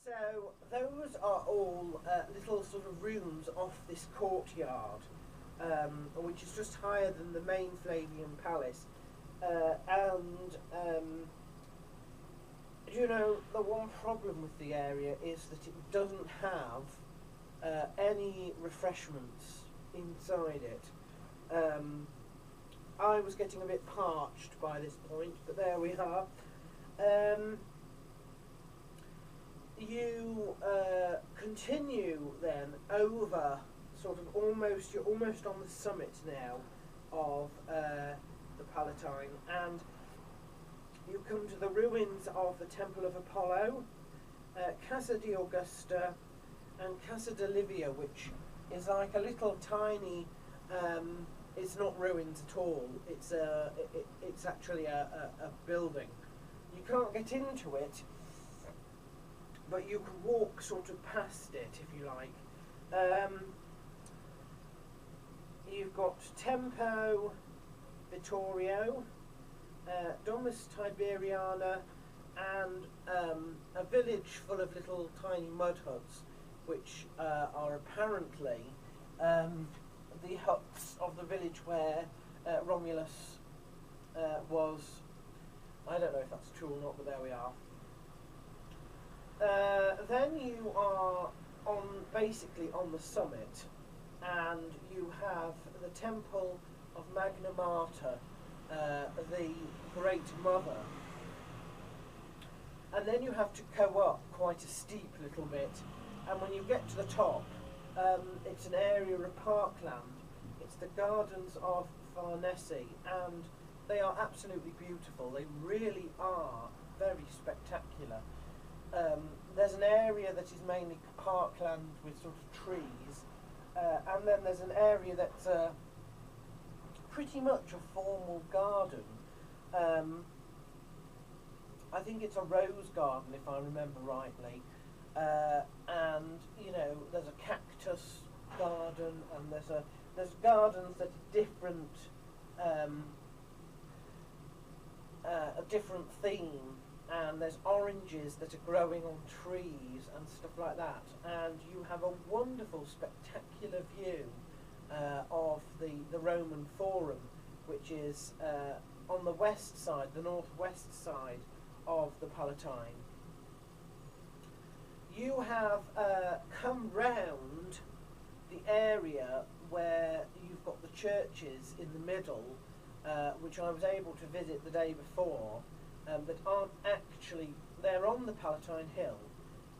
So those are all little sort of rooms off this courtyard, which is just higher than the main Flavian Palace. You know, the one problem with the area is that it doesn't have any refreshments inside it. I was getting a bit parched by this point, but there we are. You continue then over you're almost on the summit now of the Palatine, and you come to the ruins of the Temple of Apollo, Casa di Augusta and Casa de Livia, which is like a little tiny, it's not ruins at all, it's actually a building. You can't get into it, but you can walk sort of past it, if you like. You've got Tempo Vittorio, Domus Tiberiana, and a village full of little tiny mud huts, which are apparently the huts of the village where Romulus was. I don't know if that's true or not, but there we are. Then you are basically on the summit, and you have the Temple of Magna Mater, the Great Mother. And then you have to go up quite a steep little bit, and when you get to the top, it's an area of parkland. It's the Gardens of Farnese, and they are absolutely beautiful. They really are very spectacular. There's an area that is mainly parkland with sort of trees, and then there's an area that's pretty much a formal garden. I think it's a rose garden, if I remember rightly, and you know, there's a cactus garden, and there's gardens that are different, a different theme. And there's oranges that are growing on trees and stuff like that, and you have a wonderful, spectacular view of the Roman Forum, which is on the west side, the northwest side of the Palatine. You have come round the area where you've got the churches in the middle, which I was able to visit the day before. That aren't actually, they're on the Palatine Hill,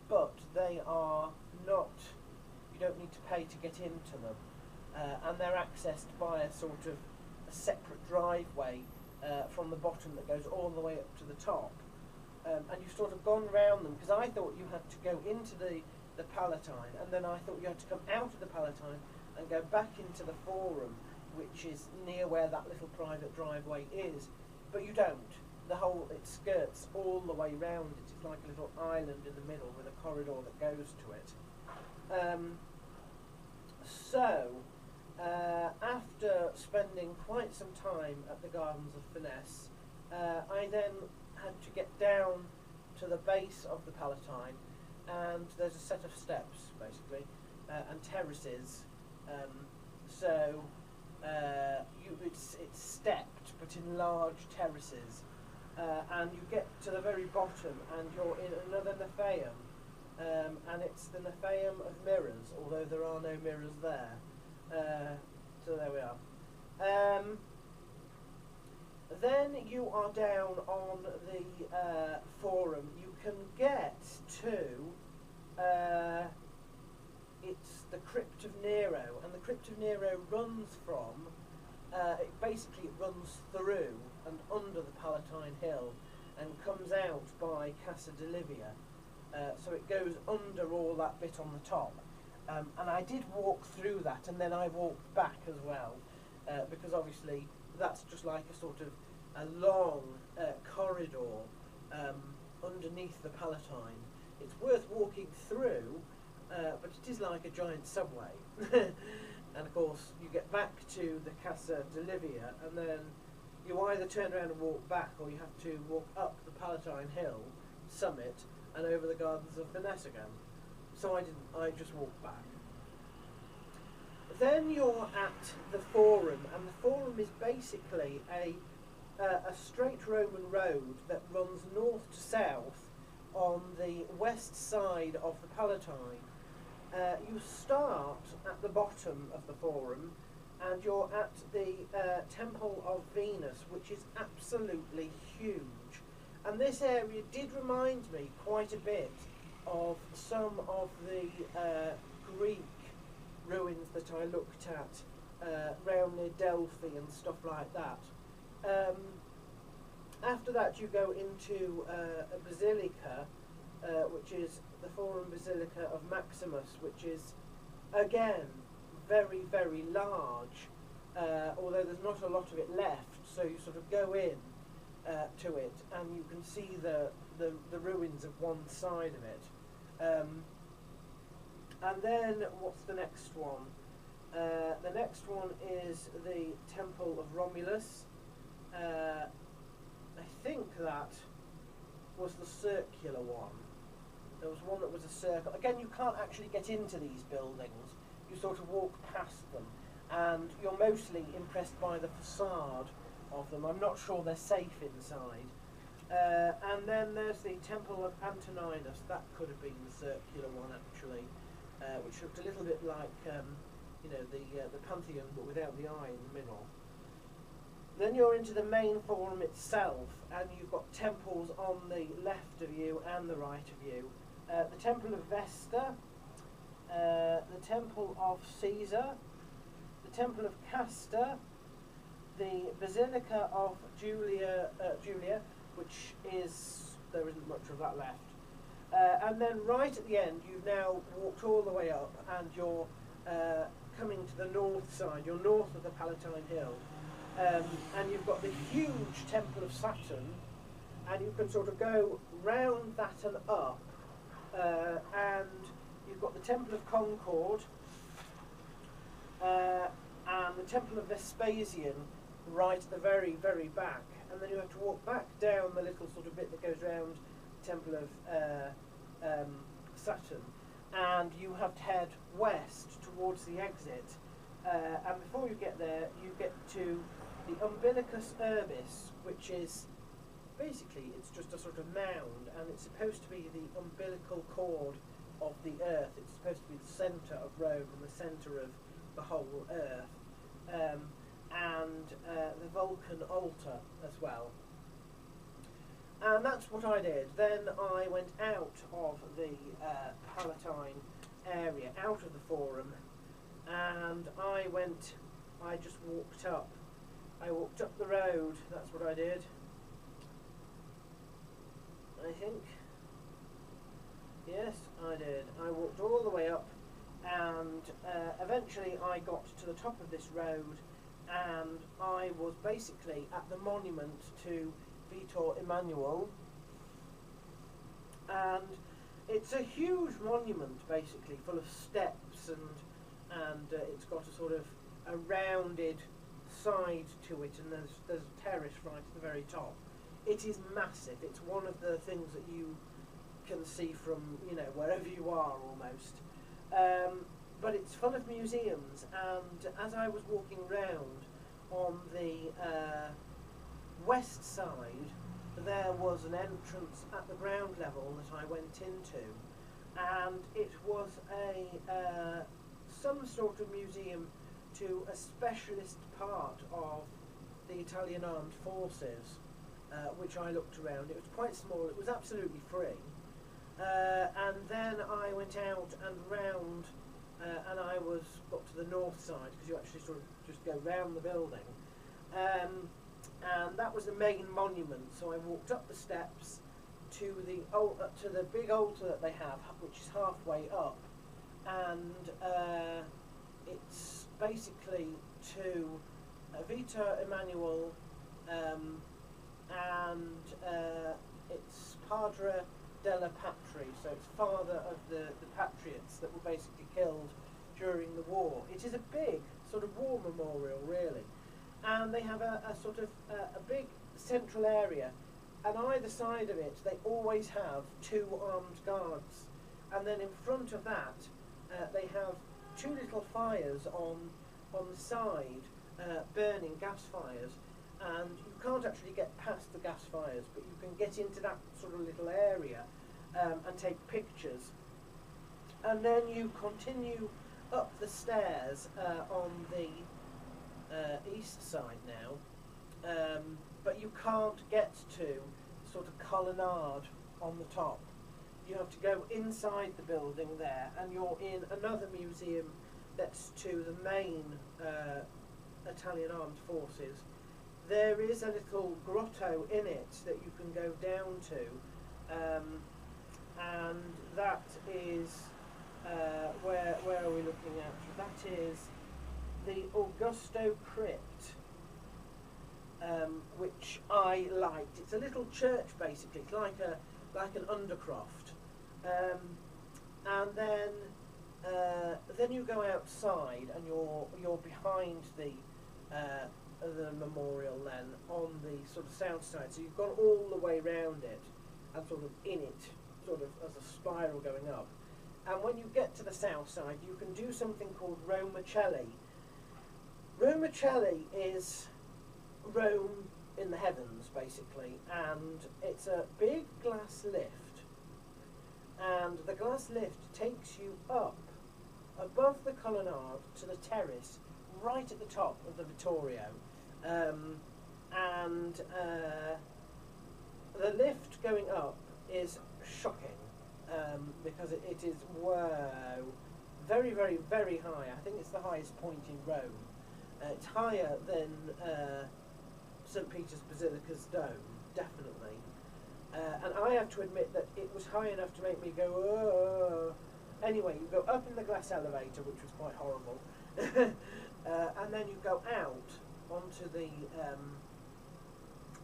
but they are not, you don't need to pay to get into them, and they're accessed by a sort of a separate driveway from the bottom that goes all the way up to the top, and you've sort of gone round them, because I thought you had to go into the Palatine, and then I thought you had to come out of the Palatine and go back into the Forum, which is near where that little private driveway is, but you don't. It skirts all the way round it. It's like a little island in the middle with a corridor that goes to it. After spending quite some time at the Gardens of Finesse, I then had to get down to the base of the Palatine, and there's a set of steps, basically, and terraces. It's stepped, but in large terraces. And you get to the very bottom, and you're in another Nephaeum, and it's the Nephaeum of mirrors, although there are no mirrors there. So there we are. Then you are down on the Forum. You can get to it's the Crypt of Nero, and the Crypt of Nero runs from. It runs through and under the Palatine Hill and comes out by Casa de Livia. So it goes under all that bit on the top. And I did walk through that, and then I walked back as well, because obviously that's just like a sort of a long corridor underneath the Palatine. It's worth walking through, but it is like a giant subway. And of course, you get back to the Casa de Livia, and then you either turn around and walk back, or you have to walk up the Palatine Hill summit and over the gardens of Vanessa again. So I didn't. I just walked back. Then you're at the Forum, and the Forum is basically a straight Roman road that runs north to south on the west side of the Palatine. You start at the bottom of the Forum, and you're at the Temple of Venus, which is absolutely huge. And this area did remind me quite a bit of some of the Greek ruins that I looked at round near Delphi and stuff like that. After that you go into a basilica, which is the Forum Basilica of Maximus, which is again very, very large, although there's not a lot of it left, so you sort of go in to it and you can see the ruins of one side of it. And then what's the next one? The next one is the Temple of Romulus. I think that was the circular one. There was one that was a circle. Again, you can't actually get into these buildings. You sort of walk past them, and you're mostly impressed by the facade of them. I'm not sure they're safe inside. And then there's the Temple of Antoninus. That could have been the circular one, actually, which looked a little bit like, you know, the Pantheon, but without the eye in the middle. Then you're into the main Forum itself, and you've got temples on the left of you and the right of you. The Temple of Vesta, the Temple of Caesar, the Temple of Castor, the Basilica of Julia, which is, there isn't much of that left. And then right at the end, you've now walked all the way up, and you're coming to the north side. You're north of the Palatine Hill. And you've got the huge Temple of Saturn, and you can sort of go round that and up, and you've got the Temple of Concord, and the Temple of Vespasian right at the very, very back, and then you have to walk back down the little sort of bit that goes round the Temple of Saturn, and you have to head west towards the exit, and before you get there, you get to the Umbilicus Urbis, which is basically, it's just a sort of mound, and it's supposed to be the umbilical cord of the earth. It's supposed to be the centre of Rome and the centre of the whole earth, and the Vulcan altar as well. And that's what I did. Then I went out of the Palatine area, out of the Forum, and I just walked up. I walked up the road, that's what I did, I think. Yes, I did. I walked all the way up, and eventually I got to the top of this road, and I was basically at the monument to Vitor Emmanuel, and it's a huge monument basically, full of steps, and it's got a sort of a rounded side to it, and there's a terrace right at the very top. It is massive. It's one of the things that you can see from, you know, wherever you are almost. But it's full of museums, and as I was walking round on the west side, there was an entrance at the ground level that I went into, and it was some sort of museum to a specialist part of the Italian armed forces, which I looked around. It was quite small. It was absolutely free. And then I went out and round, and I got to the north side, because you actually sort of just go round the building. And that was the main monument. So I walked up the steps to the big altar that they have, which is halfway up, and it's basically to Vitor Emmanuel, and it's Padre della Patria, so it's father of the patriots that were basically killed during the war. It is a big sort of war memorial, really, and they have a sort of a big central area and either side of it they always have 2 armed guards, and then in front of that they have 2 little fires on the side, burning gas fires, and you can't actually get past the gas fires, but you can get into that sort of little area and take pictures. And then you continue up the stairs on the east side now, but you can't get to sort of colonnade on the top. You have to go inside the building there, and you're in another museum that's to the main Italian Armed Forces. There is a little grotto in it that you can go down to, and that is where are we looking at? That is the Augusto Crypt, which I liked. It's a little church basically. It's like an undercroft, and then you go outside and you're behind the memorial then on the sort of south side. So you've gone all the way round it and sort of in it, sort of as a spiral going up. And when you get to the south side, you can do something called Romacelli. Romacelli is Rome in the heavens, basically, and it's a big glass lift, and the glass lift takes you up above the colonnade to the terrace right at the top of the Vittorio, and the lift going up is shocking, because it is very, very, very high. I think it's the highest point in Rome. It's higher than St. Peter's Basilica's dome, definitely. And I have to admit that it was high enough to make me go, oh. Anyway, you go up in the glass elevator, which was quite horrible, and then you go out onto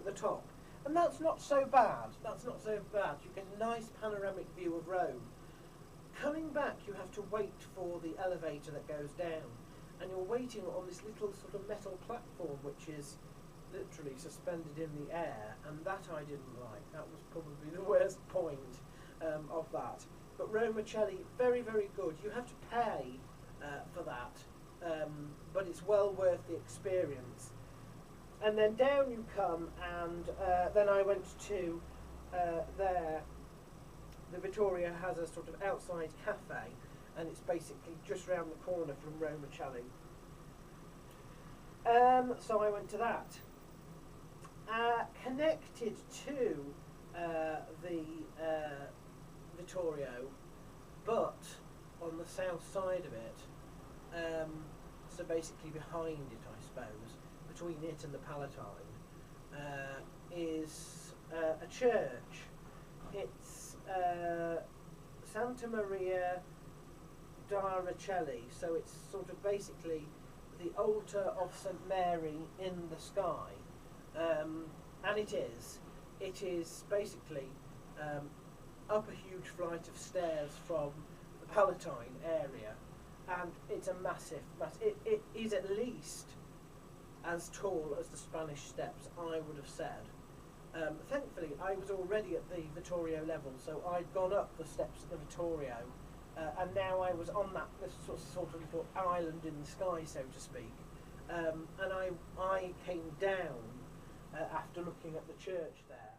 the top. And that's not so bad. That's not so bad. You get a nice panoramic view of Rome. Coming back, you have to wait for the elevator that goes down. And you're waiting on this little sort of metal platform, which is literally suspended in the air. And that I didn't like. That was probably the worst point of that. But Romacelli, very, very good. You have to pay for that. But it's well worth the experience. And then down you come, and then I went to there. The Vittoria has a sort of outside cafe, and it's basically just round the corner from Romacelli. So I went to that. Connected to the Vittorio, but on the south side of it, so basically behind it, I suppose, between it and the Palatine, is a church. It's Santa Maria da Rocelli, so it's sort of basically the altar of St. Mary in the sky, and it is basically up a huge flight of stairs from the Palatine area, and it's a massive, it is at least as tall as the Spanish Steps, I would have said. Thankfully, I was already at the Vittorio level, so I'd gone up the steps at the Vittorio, and now I was on that sort of little island in the sky, so to speak. And I came down after looking at the church there.